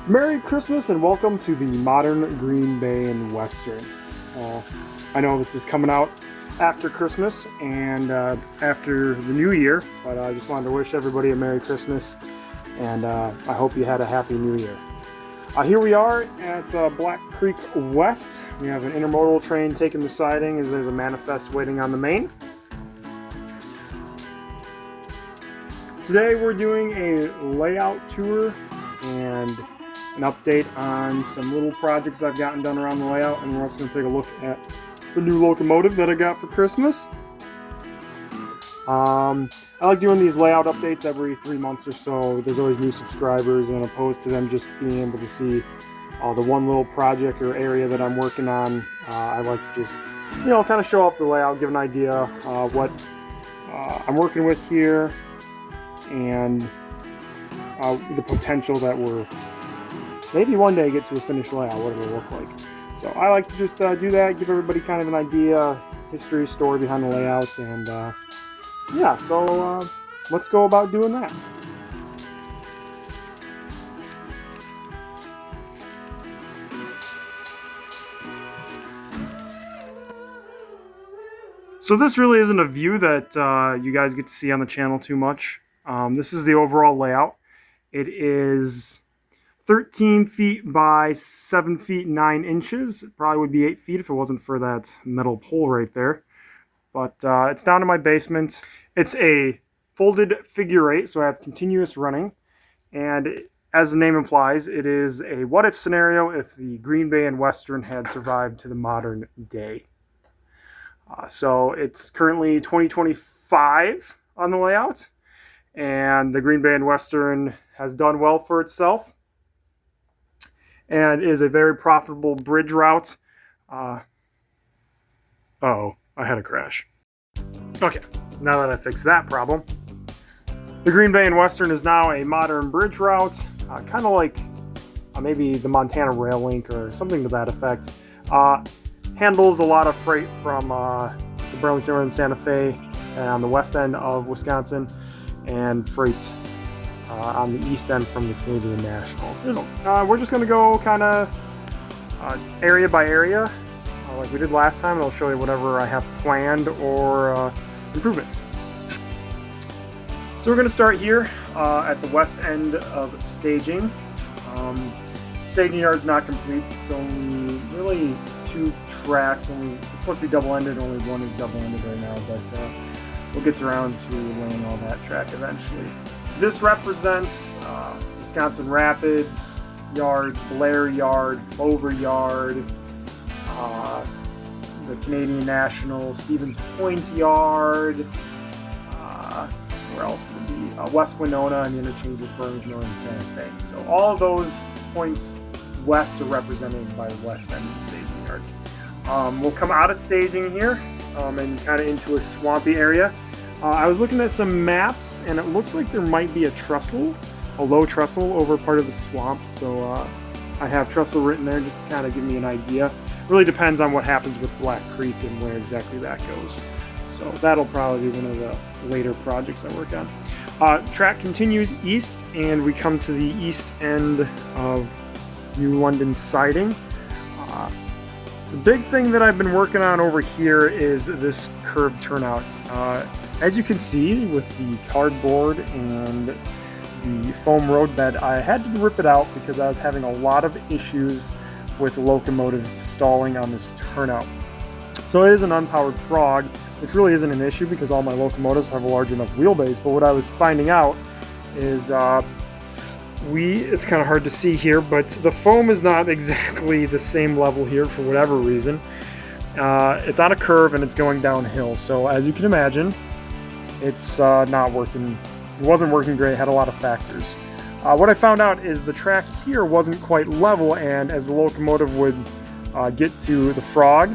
Merry Christmas and welcome to the modern Green Bay and Western. I know this is coming out after Christmas and after the New Year, but I just wanted to wish everybody a Merry Christmas and I hope you had a Happy New Year. Here we are at Black Creek West. We have an intermodal train taking the siding as there's a manifest waiting on the main. Today we're doing a layout tour and an update on some little projects I've gotten done around the layout, and we're also going to take a look at the new locomotive that I got for Christmas. I like doing these layout updates every 3 months or so. There's always new subscribers, and opposed to them just being able to see the one little project or area that I'm working on, I like to just, kind of show off the layout, give an idea what I'm working with here, and the potential that we're maybe one day get to a finished layout, what it'll look like. So I like to just do that, give everybody kind of an idea, history, story behind the layout, and so let's go about doing that. So this really isn't a view that you guys get to see on the channel too much. This is the overall layout. It is 13 feet by 7 feet 9 inches. It probably would be 8 feet if it wasn't for that metal pole right there. But it's down in my basement. It's a folded figure 8, so I have continuous running. And as the name implies, it is a what-if scenario if the Green Bay and Western had survived to the modern day. So it's currently 2025 on the layout. And the Green Bay and Western has done well for itself and is a very profitable bridge route. I had a crash. Okay, now that I fixed that problem. The Green Bay and Western is now a modern bridge route, kind of like maybe the Montana Rail Link or something to that effect. Handles a lot of freight from the Burlington and Santa Fe on the west end of Wisconsin, and freight on the east end from the Canadian National. We're just going to go kind of area by area like we did last time, and I'll show you whatever I have planned or improvements. So we're going to start here at the west end of staging. Staging yard's not complete. It's only really 2 tracks. It's supposed to be double-ended. Only one is double-ended right now, but we'll get around to laying all that track eventually. This represents Wisconsin Rapids Yard, Blair Yard, Clover Yard, the Canadian National, Stevens Point Yard, where else would it be? West Winona and the interchange with Burlington and Santa Fe. So all of those points west are represented by the west end of the staging yard. We'll come out of staging here and kind of into a swampy area. I was looking at some maps, and it looks like there might be a low trestle over part of the swamp. So I have trestle written there just to kind of give me an idea. It really depends on what happens with Black Creek and where exactly that goes. So that'll probably be one of the later projects I work on. Track continues east, and we come to the east end of New London siding. The big thing that I've been working on over here is this curved turnout. As you can see with the cardboard and the foam roadbed, I had to rip it out because I was having a lot of issues with locomotives stalling on this turnout. So it is an unpowered frog, which really isn't an issue because all my locomotives have a large enough wheelbase. But what I was finding out is it's kind of hard to see here, but the foam is not exactly the same level here for whatever reason. It's on a curve and it's going downhill. So as you can imagine, it's not working. It wasn't working great. It had a lot of factors. What I found out is the track here wasn't quite level, and as the locomotive would get to the frog,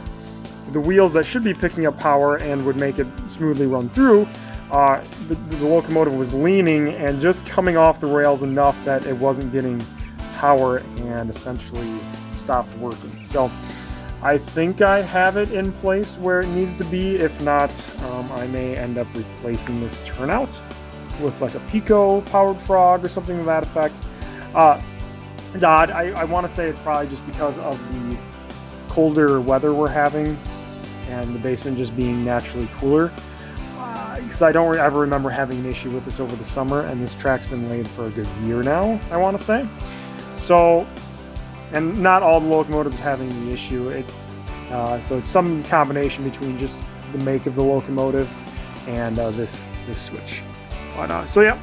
the wheels that should be picking up power and would make it smoothly run through, the locomotive was leaning and just coming off the rails enough that it wasn't getting power and essentially stopped working. So I think I have it in place where it needs to be. If not, I may end up replacing this turnout with like a Pico powered frog or something to that effect. It's odd. I want to say it's probably just because of the colder weather we're having and the basement just being naturally cooler. Because I don't ever remember having an issue with this over the summer, and this track's been laid for a good year now, I want to say. So, and not all the locomotives are having the issue. So it's some combination between just the make of the locomotive and this switch. But so yeah,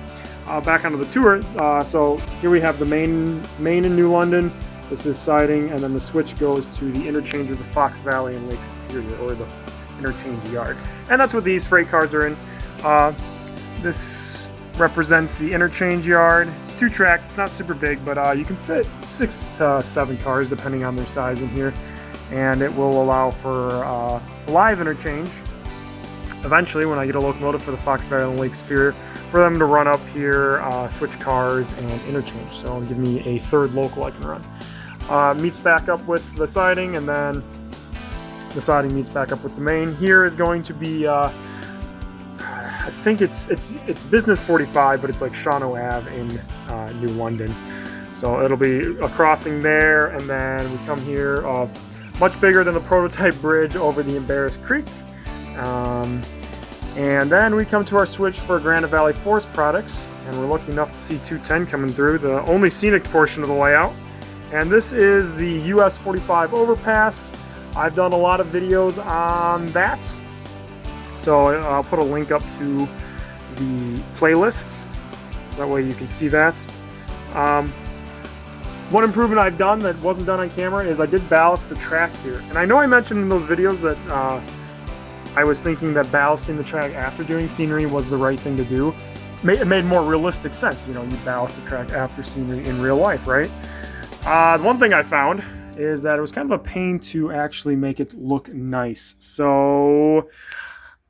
back onto the tour. So here we have the main in New London. This is siding, and then the switch goes to the interchange of the Fox Valley and Lake Superior, or the interchange yard. And that's what these freight cars are in. This represents the interchange yard. It's 2 tracks, it's not super big, but you can fit 6 to 7 cars depending on their size in here. And it will allow for a live interchange eventually when I get a locomotive for the Fox Valley and Lake Superior, for them to run up here, switch cars, and interchange. So it'll give me a 3rd local I can run. Meets back up with the siding, and then the siding meets back up with the main. Here is going to be, I think it's Business 45, but it's like Shawano Ave in New London. So it'll be a crossing there, and then we come here, much bigger than the prototype bridge over the Embarrass Creek. And then we come to our switch for Granite Valley Forest products, and we're lucky enough to see 210 coming through, the only scenic portion of the layout. And this is the US 45 overpass. I've done a lot of videos on that, so I'll put a link up to the playlist, so that way you can see that. One improvement I've done that wasn't done on camera is I did ballast the track here. And I know I mentioned in those videos that I was thinking that ballasting the track after doing scenery was the right thing to do. It made more realistic sense, you know, you ballast the track after scenery in real life, right? One thing I found is that it was kind of a pain to actually make it look nice. So,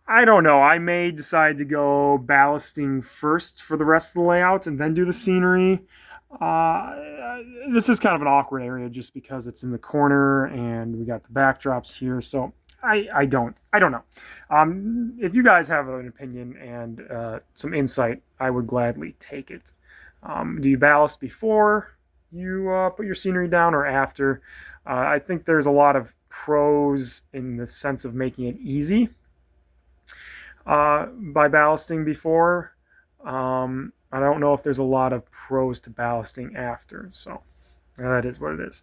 I don't know, I may decide to go ballasting first for the rest of the layout and then do the scenery. This is kind of an awkward area just because it's in the corner and we got the backdrops here, so I don't know. If you guys have an opinion and some insight, I would gladly take it. Do you ballast before you put your scenery down or after? I think there's a lot of pros in the sense of making it easy by ballasting before. I don't know if there's a lot of pros to ballasting after, so that is what it is.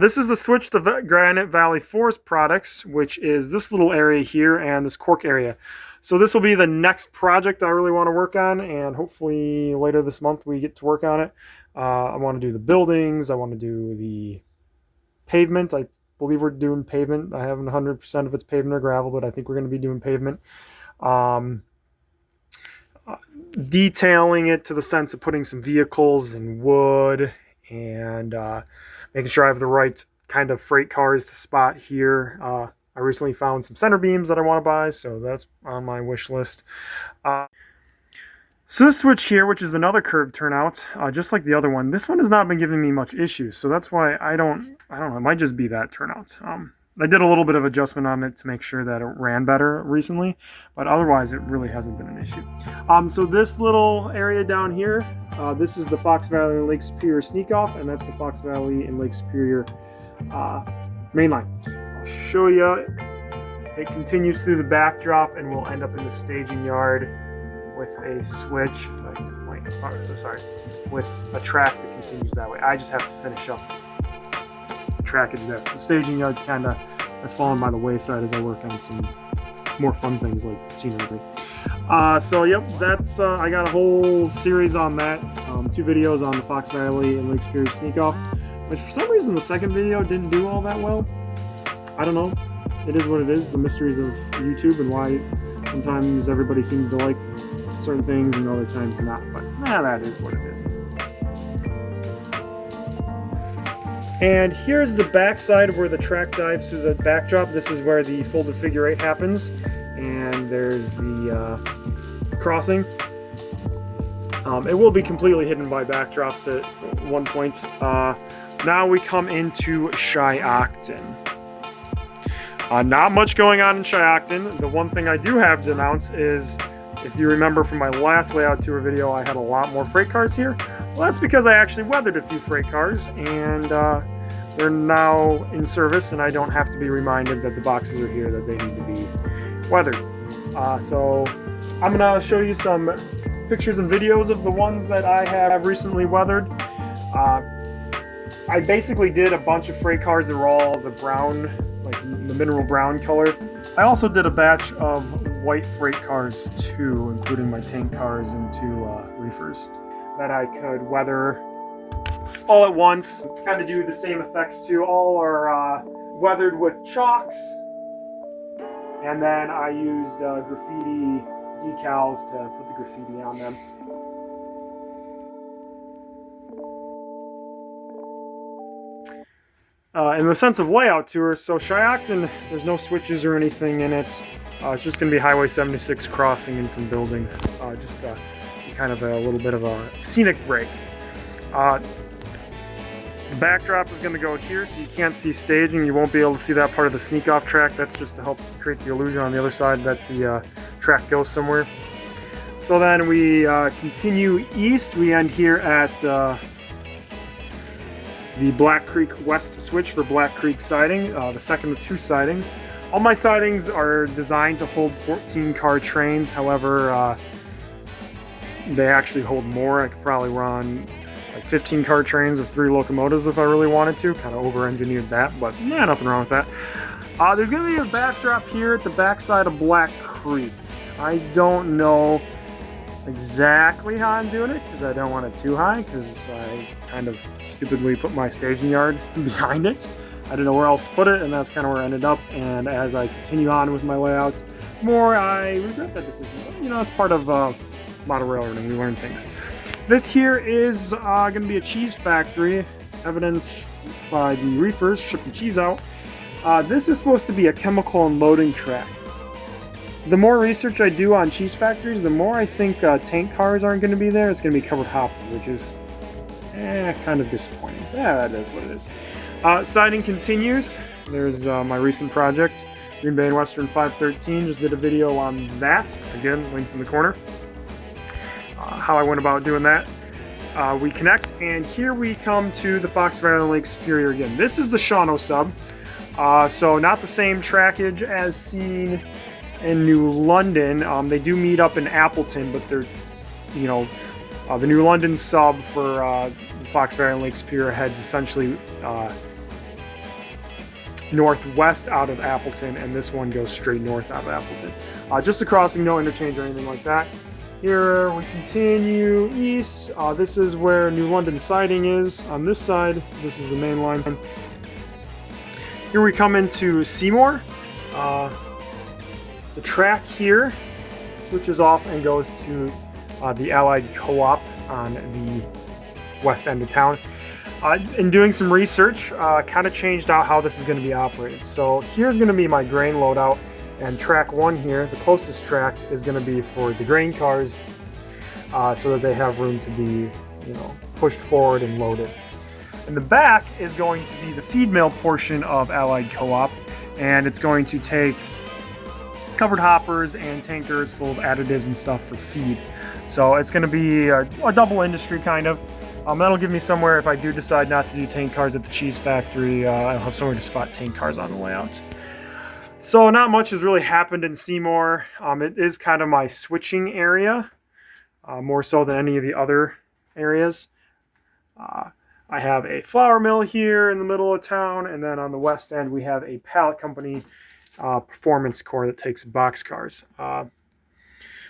This is the switch to Granite Valley Forest products, which is this little area here and this cork area. So this will be the next project I really want to work on, and hopefully later this month we get to work on it. I want to do the buildings, I want to do the pavement. I believe we're doing pavement. I haven't 100% if it's pavement or gravel, but I think we're going to be doing pavement. Detailing it to the sense of putting some vehicles and wood, and making sure I have the right kind of freight cars to spot here. I recently found some center beams that I want to buy, so that's on my wish list. So this switch here, which is another curved turnout, just like the other one, this one has not been giving me much issues, so that's why I don't know, it might just be that turnout. I did a little bit of adjustment on it to make sure that it ran better recently, but otherwise it really hasn't been an issue. So this little area down here, this is the Fox Valley and Lake Superior sneak off, and that's the Fox Valley and Lake Superior main line. I'll show you. It continues through the backdrop and we'll end up in the staging yard with a switch, if I can point, with a track that continues that way. I just have to finish up the trackage there. The staging yard kind of has fallen by the wayside as I work on some more fun things like scenery. So yep, that's I got a whole series on that. 2 videos on the Fox Valley and Lake Superior sneak off, which for some reason the second video didn't do all that well. I don't know. It is what it is. The mysteries of YouTube and why sometimes everybody seems to like certain things and other times not. But that is what it is. And here's the back side where the track dives to the backdrop. This is where the folded figure 8 happens. And there's the crossing. It will be completely hidden by backdrops at one point. Now we come into Shiocton. Not much going on in Shiocton. The one thing I do have to announce is If you remember from my last layout tour video, I had a lot more freight cars here. Well, that's because I actually weathered a few freight cars, and they're now in service, and I don't have to be reminded that the boxes are here, that they need to be weathered. So I'm going to show you some pictures and videos of the ones that I have recently weathered. I basically did a bunch of freight cars that were all the brown, like the mineral brown color. I also did a batch of white freight cars too, including my tank cars and 2 reefers that I could weather all at once. Kind of do the same effects too. All are weathered with chalks, and then I used graffiti decals to put the graffiti on them. In the sense of layout tour, so Shiocton, there's no switches or anything in it. It's just going to be Highway 76 crossing and some buildings. Just kind of a little bit of a scenic break. The backdrop is going to go here, so you can't see staging. You won't be able to see that part of the sneak off track. That's just to help create the illusion on the other side that the track goes somewhere. So then we continue east. We end here at the Black Creek West switch for Black Creek siding, the second of 2 sidings. All my sidings are designed to hold 14 car trains. However, they actually hold more. I could probably run like 15 car trains with 3 locomotives if I really wanted to. Kind of over-engineered that, but yeah, nothing wrong with that. There's going to be a backdrop here at the backside of Black Creek. I don't know exactly how I'm doing it because I don't want it too high, because I kind of stupidly put my staging yard behind it. I didn't know where else to put it, and that's kind of where I ended up. And as I continue on with my layout more, I regret that decision. But, you know, it's part of model railroading. We learn things. This here is going to be a cheese factory, evidenced by the reefers shipping cheese out. This is supposed to be a chemical unloading track. The more research I do on cheese factories, the more I think tank cars aren't going to be there. It's going to be covered hoppers, which is kind of disappointing. Yeah, that is what it is. Siding continues. There's my recent project, Green Bay and Western 513. Just did a video on that. Again, linked in the corner. How I went about doing that. We connect, and here we come to the Fox Valley Lake Superior again. This is the Shawano sub. So not the same trackage as seen in New London. They do meet up in Appleton, but they're, you know, the New London sub for the Fox Valley Lake Superior heads essentially northwest out of Appleton, and this one goes straight north out of Appleton. Just a crossing, no interchange or anything like that. Here we continue east. This is where New London siding is. On this side, this is the main line. Here we come into Seymour. The track here switches off and goes to the Allied Co-op on the west end of town. In doing some research, kind of changed out how this is going to be operated. So here's going to be my grain loadout, and track 1 here, the closest track, is going to be for the grain cars, so that they have room to be, you know, pushed forward and loaded. In the back is going to be the feed mill portion of Allied Co-op, and it's going to take covered hoppers and tankers full of additives and stuff for feed. So it's going to be a double industry kind of. That'll give me somewhere, if I do decide not to do tank cars at the cheese factory, I'll have somewhere to spot tank cars on the layout. So not much has really happened in Seymour. It is kind of my switching area, more so than any of the other areas. I have a flour mill here in the middle of town, and then on the west end we have a pallet company performance core that takes boxcars.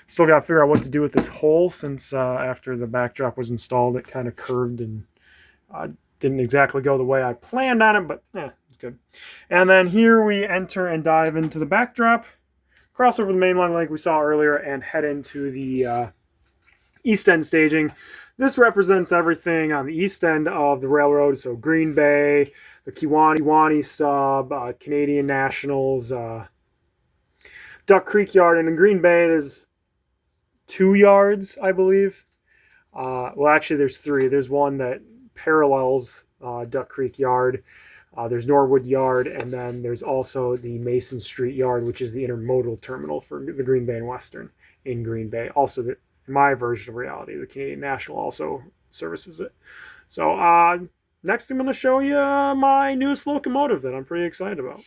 Still got to figure out what to do with this hole, since after the backdrop was installed it kind of curved and didn't exactly go the way I planned on it, but it's good. And then here we enter and dive into the backdrop, cross over the main line like we saw earlier, and head into the east end staging. This represents everything on the east end of the railroad, so Green Bay, the Kewanee sub, Canadian Nationals, Duck Creek Yard, and in Green Bay there's 2 yards, I believe. Well, actually there's 3. There's one that parallels Duck Creek Yard. There's Norwood Yard, and then there's also the Mason Street Yard, which is the intermodal terminal for the Green Bay and Western. in Green Bay. Also, my version of reality, the Canadian National, also services it. So next I'm going to show you my newest locomotive that I'm pretty excited about.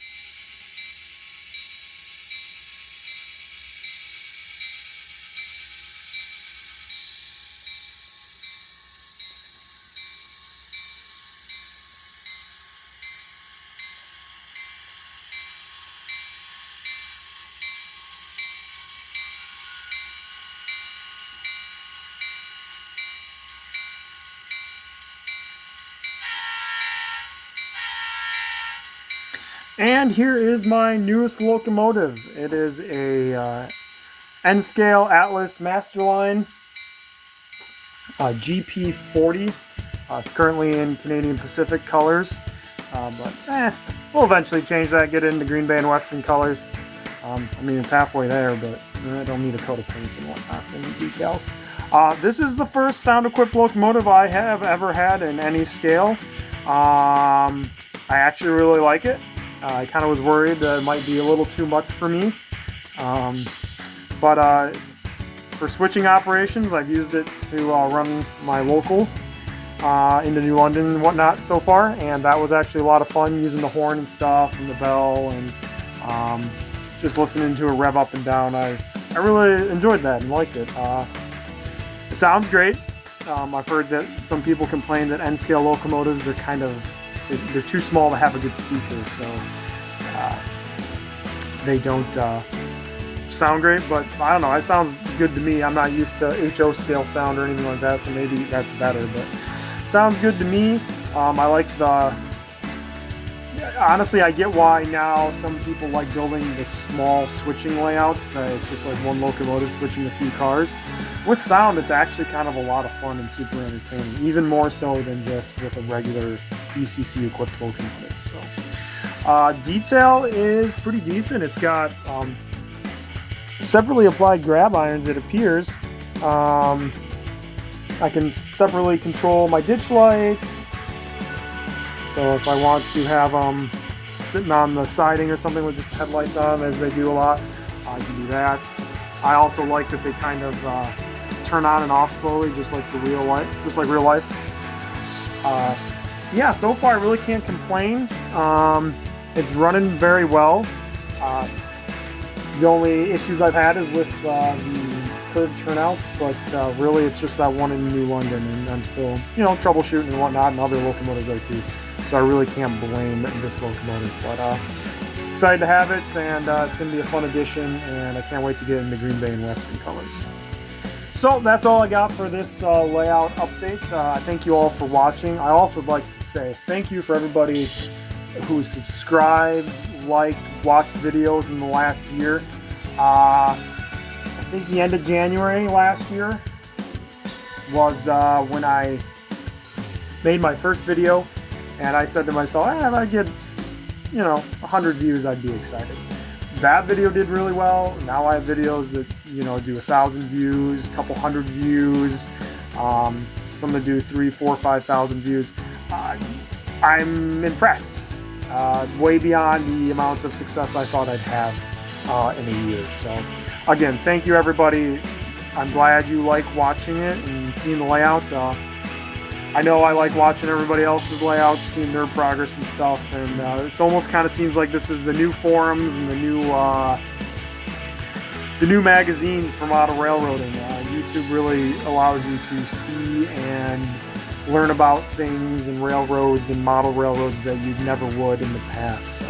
And here is my newest locomotive. It is a N-Scale Atlas Masterline GP40. It's currently in Canadian Pacific colors, but we'll eventually change that, get it into Green Bay and Western colors. I mean, it's halfway there, but I don't need a coat of paint and whatnot, so I need decals. This is the first sound-equipped locomotive I have ever had in any scale. I actually really like it. I kind of was worried that it might be a little too much for me, but for switching operations, I've used it to run my local into New London and whatnot so far, and that was actually a lot of fun using the horn and stuff and the bell and just listening to it rev up and down. I really enjoyed that and liked it. It sounds great. I've heard that some people complain that N-scale locomotives are kind of they're too small to have a good speaker, so they don't sound great, but I don't know, it sounds good to me. I'm not used to HO scale sound or anything like that, so maybe that's better, but sounds good to me. I like honestly, I get why now some people like building the small switching layouts, that it's just like one locomotive switching a few cars. With sound, it's actually kind of a lot of fun and super entertaining, even more so than just with a regular DCC equipped locomotive. So, detail is pretty decent. It's got separately applied grab irons, it appears. I can separately control my ditch lights. So if I want to have them sitting on the siding or something with just headlights on, as they do a lot, I can do that. I also like that they kind of turn on and off slowly, just like real life. Yeah, so far I really can't complain. It's running very well. The only issues I've had is with the curved turnouts, but really it's just that one in New London, and I'm still, troubleshooting and whatnot, and other locomotives there too. So I really can't blame this locomotive, but excited to have it, and it's going to be a fun addition, and I can't wait to get into Green Bay and Western colors. So that's all I got for this layout update. Thank you all for watching. I also would like to say thank you for everybody who subscribed, liked, watched videos in the last year. I think the end of January last year was when I made my first video, and I said to myself, if I get 100 views, I'd be excited. That video did really well. Now I have videos that do 1,000 views, a couple hundred views, some that do 3,000, 4,000, 5,000 views. I'm impressed, way beyond the amounts of success I thought I'd have in a year. So again, thank you everybody. I'm glad you like watching it and seeing the layout. I know I like watching everybody else's layouts, seeing their progress and stuff, and it almost kind of seems like this is the new forums and the new magazines from auto railroading. YouTube really allows you to see and learn about things and railroads and model railroads that you never would in the past. So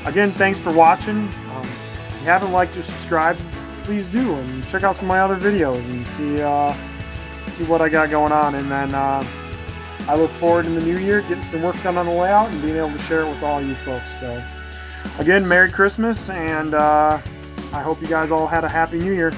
again, thanks for watching. If you haven't liked or subscribed, please do, and check out some of my other videos and see what I got going on. And then I look forward in the new year getting some work done on the layout and being able to share it with all you folks. So again, Merry Christmas, and I hope you guys all had a Happy New Year.